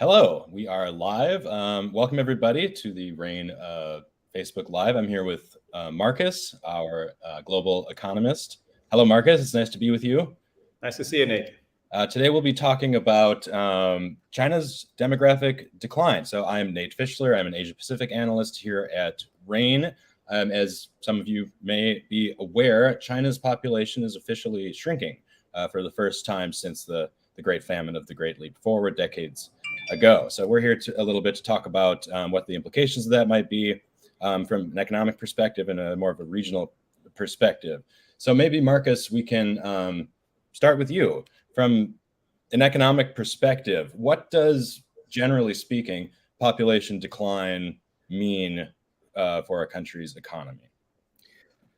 Hello, we are live. Welcome everybody to the RANE Facebook Live. I'm here with Marcus, our global economist. Hello, Marcus. It's nice to be with you. Nice to see you, Nate. Today we'll be talking about China's demographic decline. So I'm Nate Fischler. I'm an Asia Pacific analyst here at RANE. As some of you may be aware, China's population is officially shrinking for the first time since the Great Famine of the Great Leap Forward decades ago. So we're here a little bit to talk about what the implications of that might be from an economic perspective and a more of a regional perspective. So maybe, Marcus, we can start with you. From an economic perspective, what does, generally speaking, population decline mean for a country's economy?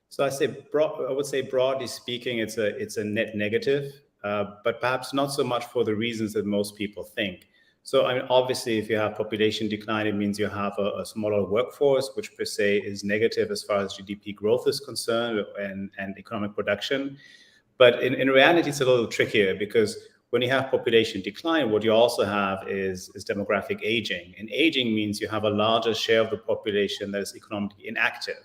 So I would say broadly speaking, it's a net negative, but perhaps not so much for the reasons that most people think. So I mean, obviously, if you have population decline, it means you have a smaller workforce, which per se is negative as far as GDP growth is concerned and economic production. But in reality, it's a little trickier because when you have population decline, what you also have is demographic aging. And aging means you have a larger share of the population that is economically inactive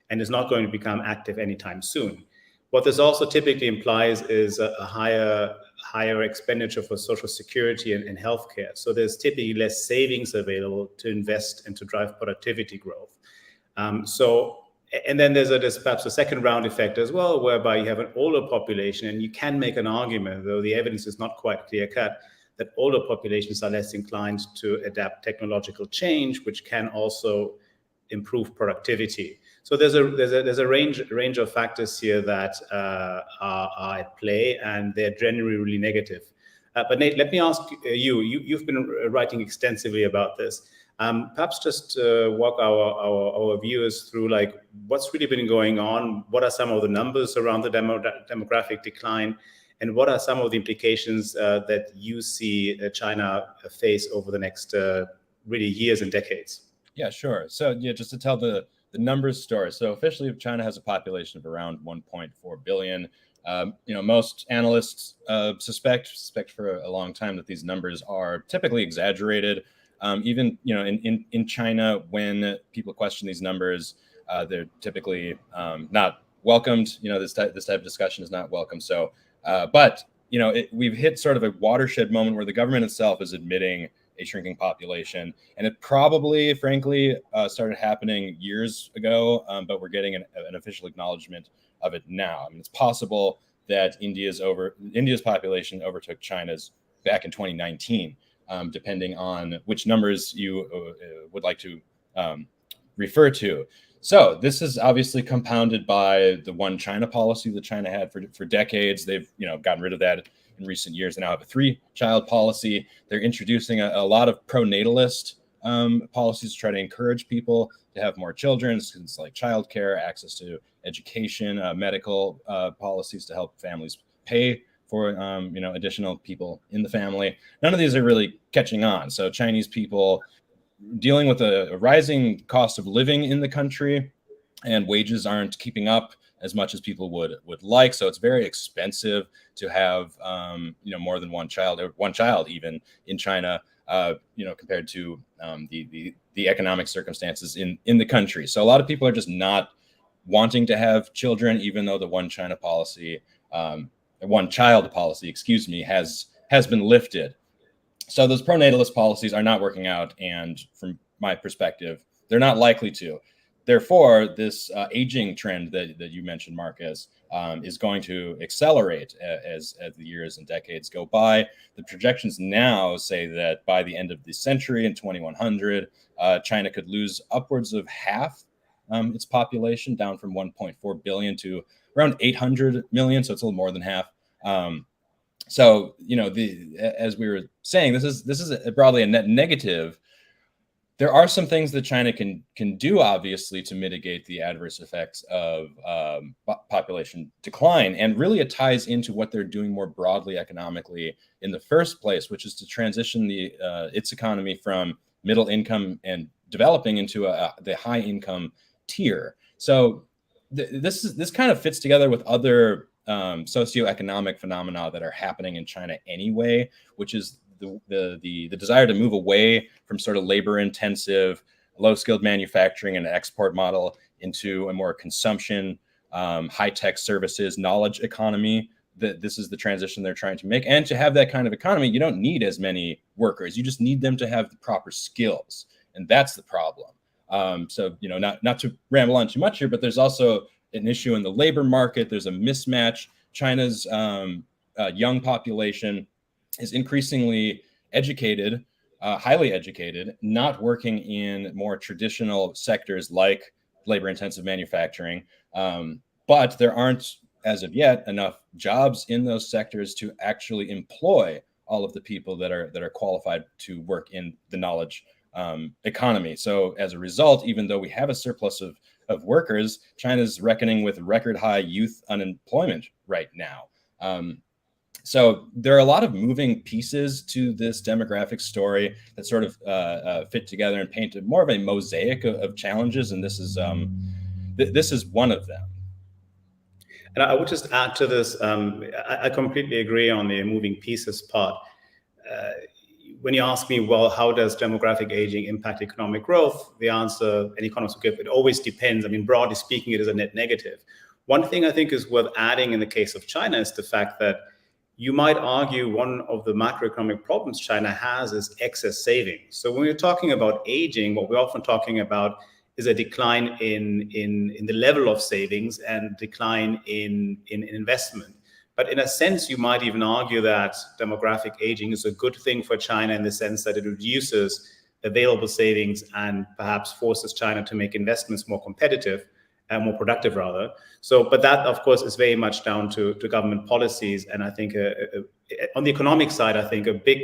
and is not going to become active anytime soon. What this also typically implies is a higher expenditure for social security and healthcare. So there's typically less savings available to invest and to drive productivity growth. And then there's perhaps a second round effect as well, whereby you have an older population, and you can make an argument, though the evidence is not quite clear cut, that older populations are less inclined to adapt technological change, which can also improve productivity. So there's a range of factors here that are at play, and they're generally really negative. But Nate, let me ask you've been writing extensively about this. Perhaps just walk our viewers through like what's really been going on. What are some of the numbers around the demographic decline, and what are some of the implications that you see China face over the next really years and decades? Yeah, sure. So yeah, just to tell the numbers story. So officially, China has a population of around 1.4 billion. Most analysts suspect for a long time that these numbers are typically exaggerated. Even in China, when people question these numbers, they're typically not welcomed. This type of discussion is not welcome. So, but we've hit sort of a watershed moment where the government itself is admitting a shrinking population, and it probably, frankly, started happening years ago. But we're getting an official acknowledgement of it now. I mean, it's possible that India's population overtook China's back in 2019. Depending on which numbers you would like to refer to. So this is obviously compounded by the one China policy that China had for decades. They've gotten rid of that in recent years and now have a 3-child policy. They're introducing a lot of pro-natalist policies to try to encourage people to have more children. It's like childcare, access to education, medical policies to help families pay for additional people in the family. None of these are really catching on. So Chinese people dealing with a rising cost of living in the country, and wages aren't keeping up as much as people would like. So it's very expensive to have more than one child, or one child even in China, compared to the economic circumstances in the country. So a lot of people are just not wanting to have children, even though the one child policy, has been lifted. So those pro-natalist policies are not working out, and from my perspective, they're not likely to. Therefore, this aging trend that you mentioned, Marcus, is going to accelerate as the years and decades go by. The projections now say that by the end of the century, in 2100, China could lose upwards of half its population, down from 1.4 billion to around 800 million. So it's a little more than half. So as we were saying, this is broadly a net negative. There are some things that China can do, obviously, to mitigate the adverse effects of population decline, and really it ties into what they're doing more broadly economically in the first place, which is to transition its economy from middle income and developing into the high income tier. So this kind of fits together with other socioeconomic phenomena that are happening in China anyway, which is the desire to move away from sort of labor intensive, low skilled manufacturing and export model into a more consumption, high tech services, knowledge economy. This is the transition they're trying to make. And to have that kind of economy, you don't need as many workers. You just need them to have the proper skills, and that's the problem. So, not to ramble on too much here, but there's also an issue in the labor market. There's a mismatch. China's young population is increasingly educated, highly educated, not working in more traditional sectors like labor-intensive manufacturing. But there aren't, as of yet, enough jobs in those sectors to actually employ all of the people that are qualified to work in the knowledge economy. So as a result, even though we have a surplus of workers, China's reckoning with record high youth unemployment right now. So there are a lot of moving pieces to this demographic story that sort of fit together and paint more of a mosaic of challenges, and this is one of them. And I would just add to this, I completely agree on the moving pieces part. When you ask me, well, how does demographic aging impact economic growth? The answer any economist will give, it always depends. I mean, broadly speaking, it is a net negative. One thing I think is worth adding in the case of China is the fact that you might argue one of the macroeconomic problems China has is excess savings. So when we're talking about aging, what we're often talking about is a decline in the level of savings and decline in investment. But in a sense, you might even argue that demographic aging is a good thing for China in the sense that it reduces available savings and perhaps forces China to make investments more competitive and more productive rather. So, but that of course is very much down to government policies. And I think on the economic side, I think a big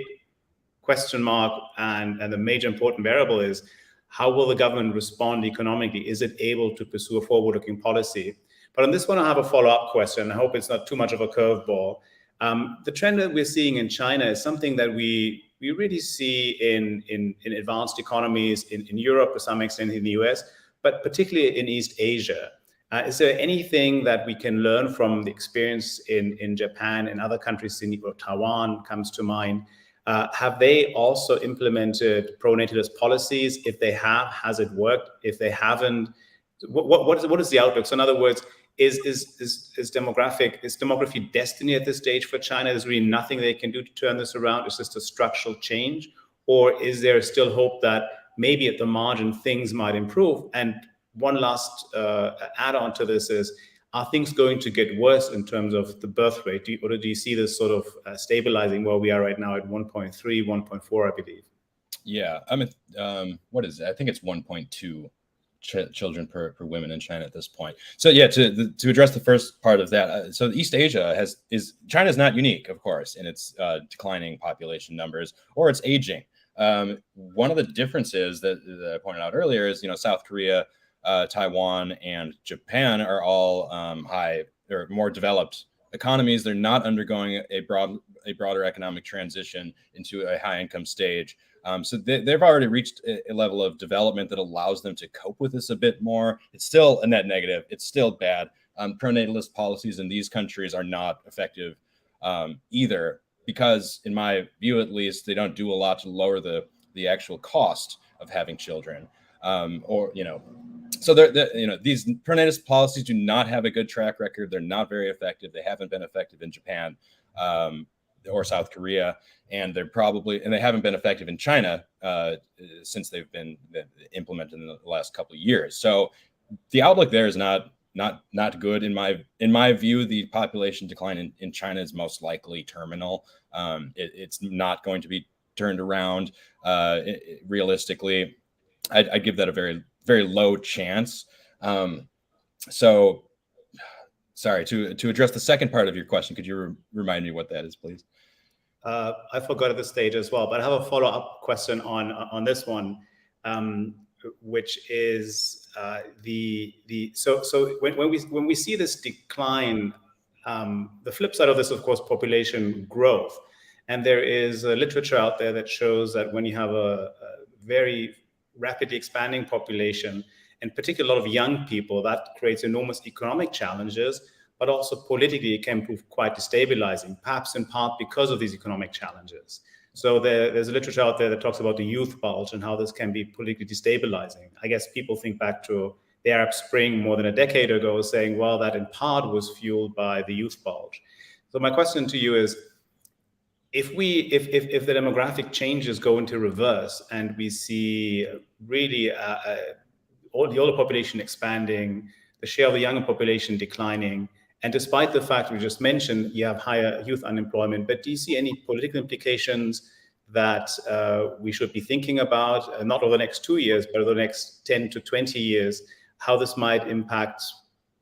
question mark and the major important variable is how will the government respond economically? Is it able to pursue a forward-looking policy? But on this one, I have a follow-up question. I hope it's not too much of a curveball. The trend that we're seeing in China is something that we really see in advanced economies, in Europe to some extent, in the US, but particularly in East Asia. Is there anything that we can learn from the experience in Japan and other countries, Taiwan comes to mind? Have they also implemented pro-natalist policies? If they have, has it worked? If they haven't, what is the outlook? So in other words, is demography destiny at this stage for China? There's really nothing they can do to turn this around. It's just a structural change. Or is there still hope that maybe at the margin things might improve? And one last add-on to this is, are things going to get worse in terms of the birth rate? Or do you see this sort of stabilizing where we are right now at 1.3, 1.4, I believe? Yeah, I mean, what is it? I think it's 1.2 children per women in China at this point. So yeah, to address the first part of that, so East Asia China is not unique, of course, in its declining population numbers or its aging. One of the differences that I pointed out earlier is, South Korea, Taiwan, and Japan are all they're more developed economies. They're not undergoing a broader economic transition into a high income stage. So they've already reached a level of development that allows them to cope with this a bit more. It's still a net negative. It's still bad. Pro-natalist policies in these countries are not effective either, because in my view, at least, they don't do a lot to lower the actual cost of having children. So these pro-natalist policies do not have a good track record. They're not very effective. They haven't been effective in Japan or South Korea, and they haven't been effective in China since they've been implemented in the last couple of years. So the outlook there is not good in my view. The population decline in China is most likely terminal. It's not going to be turned around realistically. I'd give that a very, very low chance. So, sorry, to address the second part of your question, could you remind me what that is, please? I forgot at this stage as well, but I have a follow-up question on this one, which is so when we see this decline, the flip side of this, of course, population growth, and there is literature out there that shows that when you have a very rapidly expanding population, and particularly a lot of young people, that creates enormous economic challenges, but also politically it can prove quite destabilizing, perhaps in part because of these economic challenges. So there's a literature out there that talks about the youth bulge and how this can be politically destabilizing. I guess people think back to the Arab Spring more than a decade ago, saying, well, that in part was fueled by the youth bulge. So my question to you is, if the demographic changes go into reverse and we see really all the older population expanding, the share of the younger population declining, and despite the fact we just mentioned you have higher youth unemployment, but do you see any political implications that we should be thinking about, not over the next 2 years, but over the next 10 to 20 years, how this might impact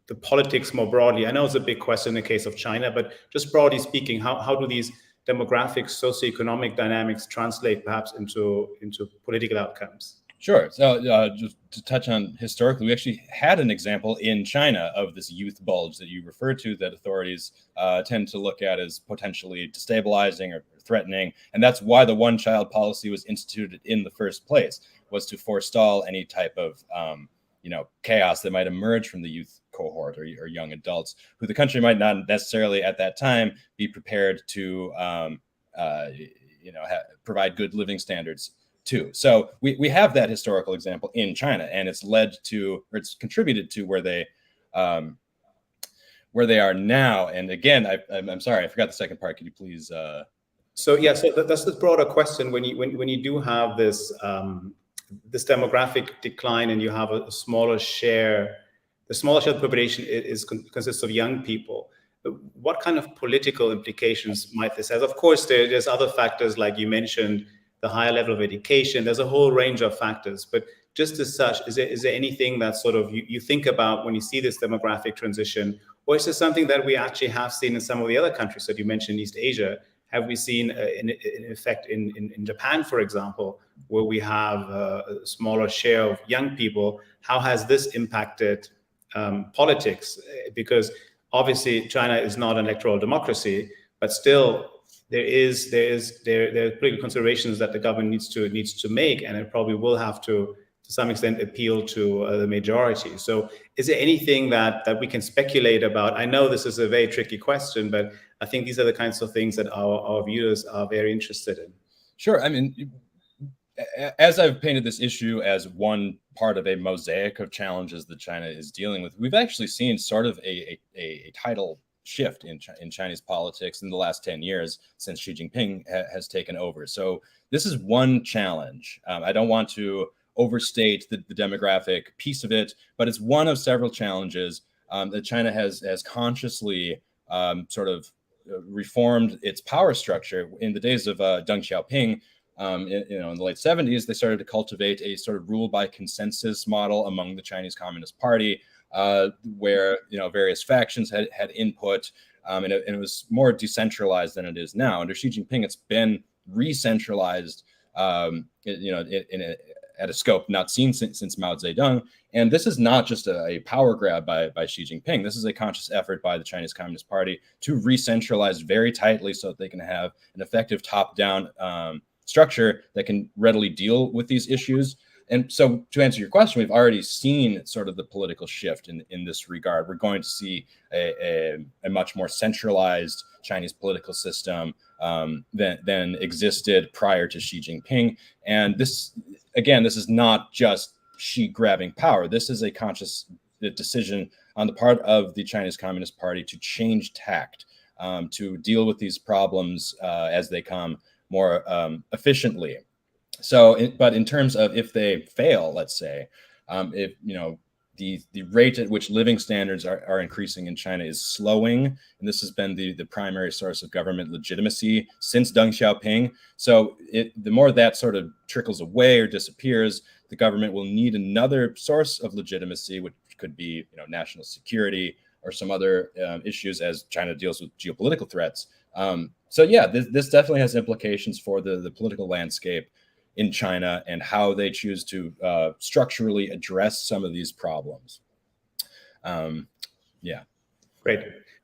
the politics more broadly? I know it's a big question in the case of China, but just broadly speaking, how do these demographic, socioeconomic dynamics translate perhaps into political outcomes? Sure. So just to touch on historically, we actually had an example in China of this youth bulge that you referred to that authorities tend to look at as potentially destabilizing or threatening. And that's why the one-child policy was instituted in the first place, was to forestall any type of chaos that might emerge from the youth cohort or young adults who the country might not necessarily at that time be prepared to provide good living standards to. So we have that historical example in China, and it's it's contributed to where they are now. And again, I'm sorry, I forgot the second part. Could you please? So that's the broader question. When you do have this this demographic decline and you have a smaller share, the smaller share of the population consists of young people. What kind of political implications might this have? Of course, there's other factors, like you mentioned, the higher level of education. There's a whole range of factors. But just as such, is there anything that sort of you think about when you see this demographic transition? Or is this something that we actually have seen in some of the other countries that you mentioned in East Asia? Have we seen an effect in Japan, for example, where we have a smaller share of young people? How has this impacted politics? Because obviously China is not an electoral democracy, but still there are political considerations that the government needs to make, and it probably will have to some extent appeal to the majority. So is there anything that we can speculate about? I know this is a very tricky question, but I think these are the kinds of things that our viewers are very interested in. Sure. I mean, as I've painted this issue as one part of a mosaic of challenges that China is dealing with, we've actually seen sort of a tidal shift in Chinese politics in the last 10 years since Xi Jinping has taken over. So this is one challenge. I don't want to overstate the demographic piece of it, but it's one of several challenges that China has consciously sort of reformed its power structure. In the days of Deng Xiaoping, in the late 70s, they started to cultivate a sort of rule by consensus model among the Chinese Communist Party, where various factions had input, and it was more decentralized than it is now. Under Xi Jinping, it's been re-centralized, at a scope not seen since Mao Zedong. And this is not just a power grab by Xi Jinping. This is a conscious effort by the Chinese Communist Party to re-centralize very tightly so that they can have an effective top-down structure that can readily deal with these issues. And so to answer your question, we've already seen sort of the political shift in this regard. We're going to see a much more centralized Chinese political system than existed prior to Xi Jinping. And this is not just Xi grabbing power. This is a conscious decision on the part of the Chinese Communist Party to change tact, to deal with these problems as they come more efficiently. So, but in terms of if they fail, let's say, if the rate at which living standards are increasing in China is slowing, and this has been the primary source of government legitimacy since Deng Xiaoping. So the more that sort of trickles away or disappears, the government will need another source of legitimacy, which could be national security or some other issues as China deals with geopolitical threats. So yeah, this definitely has implications for the political landscape in China and how they choose to structurally address some of these problems. Yeah. Great.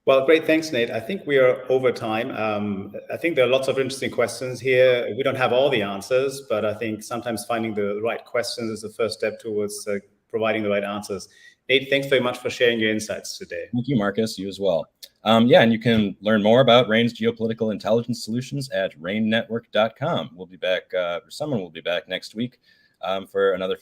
Well, great. Thanks, Nate. I think we are over time. I think there are lots of interesting questions here. We don't have all the answers, but I think sometimes finding the right questions is the first step towards providing the right answers. Nate, thanks very much for sharing your insights today. Thank you, Marcus. You as well. Yeah, and you can learn more about RANE's geopolitical intelligence solutions at ranenetwork.com. We'll be back, or someone will be back next week for another